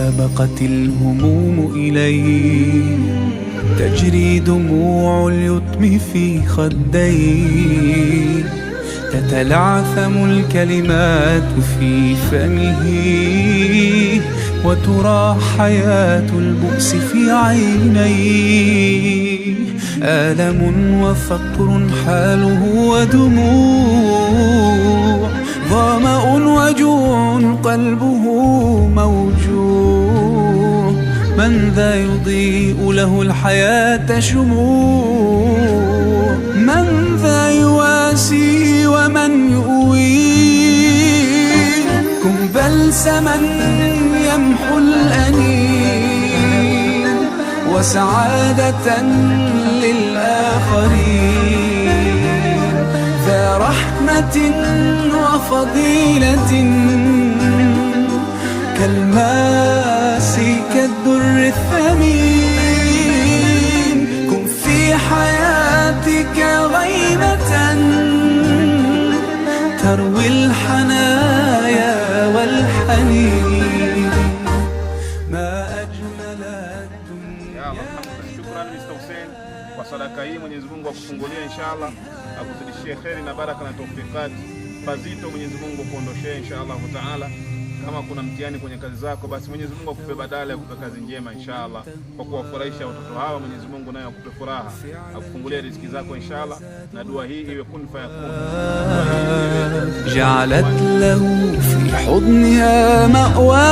سبقت الهموم إليه، تجري دموع اليتم في خديه، تتلعثم الكلمات في فمه، وترى حياة البؤس في عينيه. آلم وفقر حاله ودموع، ظمأ وجوع قلبه موجوع. من ذا يضيء له الحياة شموع؟ من ذا يواسي ومن يؤويه؟ كن بلسما يمحو الأنين، وسعادة للآخرين، ذا رحمة وفضيلة، كالماس كالدر الثمين. كن في حياتك غيمة تروي الحنايا والحنين، ما أجمل الدنيا. Shukrani Mr. Hussein kwa sadaka hii. Mwenyezi Mungu akufungulie inshallah, akuzidishie kheri na baraka na tawfikati. Pazito Mwenyezi Mungu kuondoshee inshallah taala. Kama kuna mtihani kwenye kazi zako, basi Mwenyezi Mungu akupe badala, akupe kazi njema inshallah, kwa kuwafurahisha watoto hawa. Mwenyezi Mungu naye akupe furaha, akufungulie riziki zako inshallah, na dua hii iwe kun fayakun. جعلت له في حضنها مأوى